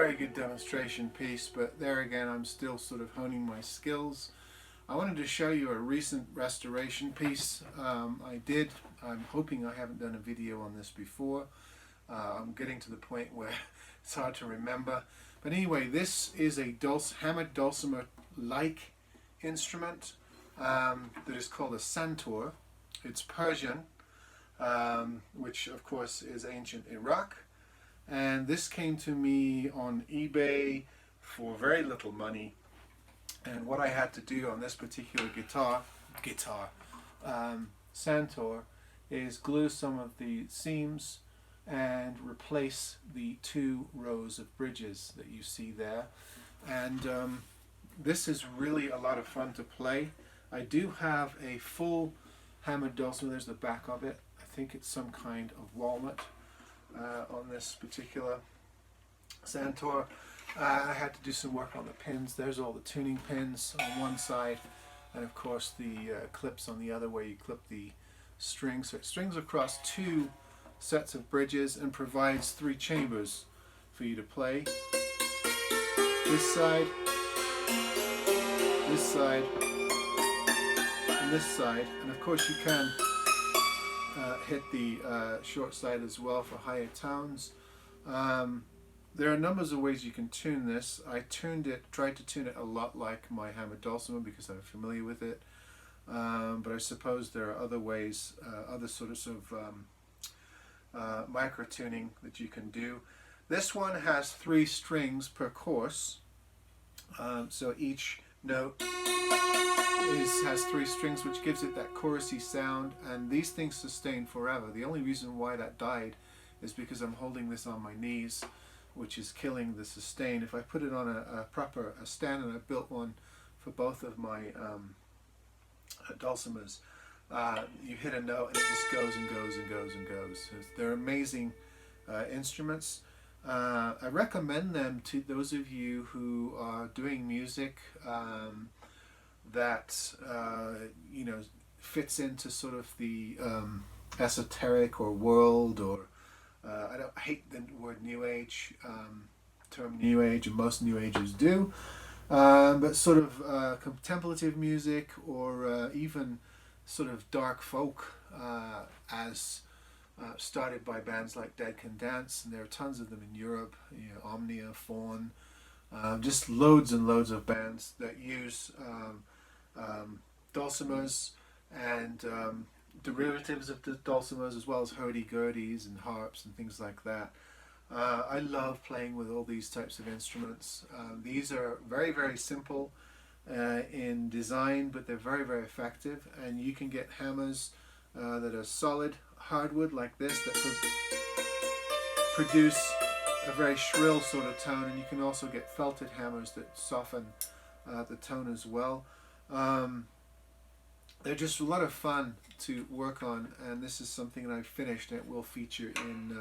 very good demonstration piece, but there again I'm still sort of honing my skills. I wanted to show you a recent restoration piece I did. I'm hoping I haven't done a video on this before. I'm getting to the point where it's hard to remember. But anyway, this is a Hammered Dulcimer-like instrument that is called a Santoor. It's Persian, which of course is ancient Iraq. And this came to me on eBay for very little money. And what I had to do on this particular Santoor, is glue some of the seams and replace the 2 rows of bridges that you see there. And this is really a lot of fun to play. I do have a full Hammered Dulcimer. There's the back of it. I think it's some kind of walnut on this particular Santoor. I had to do some work on the pins. There's all the tuning pins on one side, and of course the clips on the other, where you clip the strings. So it strings across 2 sets of bridges and provides 3 chambers for you to play. This side, this side, and this side. And of course you can hit the short side as well for higher tones. There are numbers of ways you can tune this. I tried to tune it a lot like my Hammered Dulcimer because I'm familiar with it. But I suppose there are other ways, other sorts of micro tuning that you can do. This one has 3 strings per course, so each note has 3 strings, which gives it that chorusy sound, and these things sustain forever. The only reason why that died is because I'm holding this on my knees, which is killing the sustain. If I put it on a proper stand, and I built one for both of my dulcimers, you hit a note and it just goes and goes and goes and goes. They're amazing instruments. I recommend them to those of you who are doing music that you know, fits into sort of the esoteric or world, or I hate the word New Age, term New Age, and most New Agers do, but sort of contemplative music, or even sort of dark folk, as started by bands like Dead Can Dance, and there are tons of them in Europe, you know, Omnia, Fawn, just loads and loads of bands that use dulcimers and derivatives of the dulcimers, as well as hurdy-gurdies and harps and things like that. I love playing with all these types of instruments. These are very, very simple in design, but they're very, very effective, and you can get hammers that are solid hardwood like this that produce a very shrill sort of tone, and you can also get felted hammers that soften the tone as well. They're just a lot of fun to work on, and this is something that I've finished and it will feature in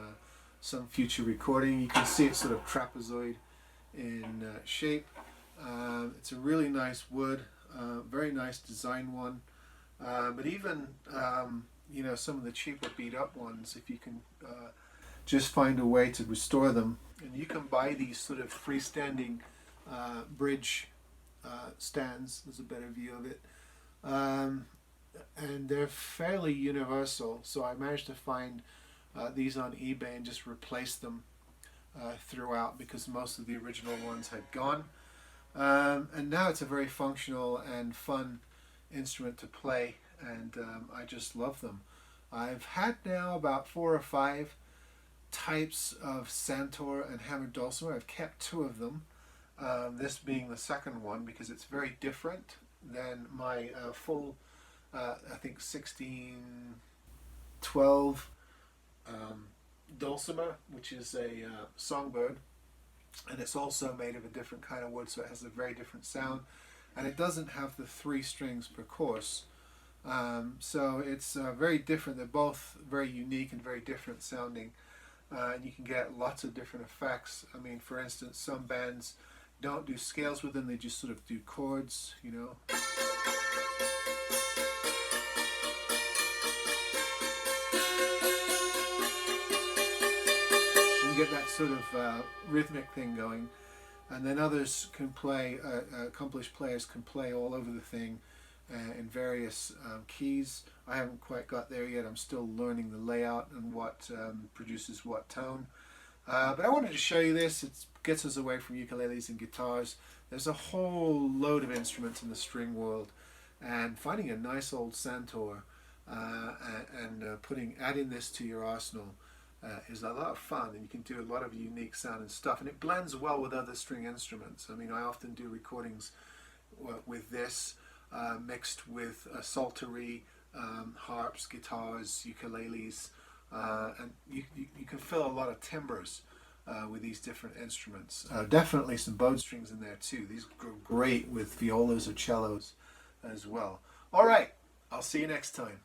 some future recording. You can see it's sort of trapezoid in shape. It's a really nice wood, very nice design one, but even you know, some of the cheaper beat up ones, if you can just find a way to restore them, and you can buy these sort of freestanding bridge stands. There's a better view of it, and they're fairly universal, so I managed to find these on eBay and just replace them throughout, because most of the original ones had gone. And now it's a very functional and fun instrument to play, and I just love them. I've had now about 4 or 5 types of Santoor and Hammered Dulcimer. I've kept 2 of them, this being the second one, because it's very different than my full, I think 1612 Dulcimer, which is a songbird, and it's also made of a different kind of wood, so it has a very different sound, and it doesn't have the 3 strings per course, so it's very different. They're both very unique and very different sounding, and you can get lots of different effects. I mean, for instance, some bands don't do scales with them, they just sort of do chords, you know. get that sort of rhythmic thing going. And then others can play, accomplished players can play all over the thing in various keys. I haven't quite got there yet. I'm still learning the layout and what produces what tone. But I wanted to show you this. It gets us away from ukuleles and guitars. There's a whole load of instruments in the string world, and finding a nice old Santoor and adding this to your arsenal is a lot of fun, and you can do a lot of unique sounding stuff, and it blends well with other string instruments. I mean, I often do recordings with this mixed with psaltery, harps, guitars, ukuleles, and you can fill a lot of timbres with these different instruments. Definitely some bowed strings in there too. These go great with violas or cellos as well. All right, I'll see you next time.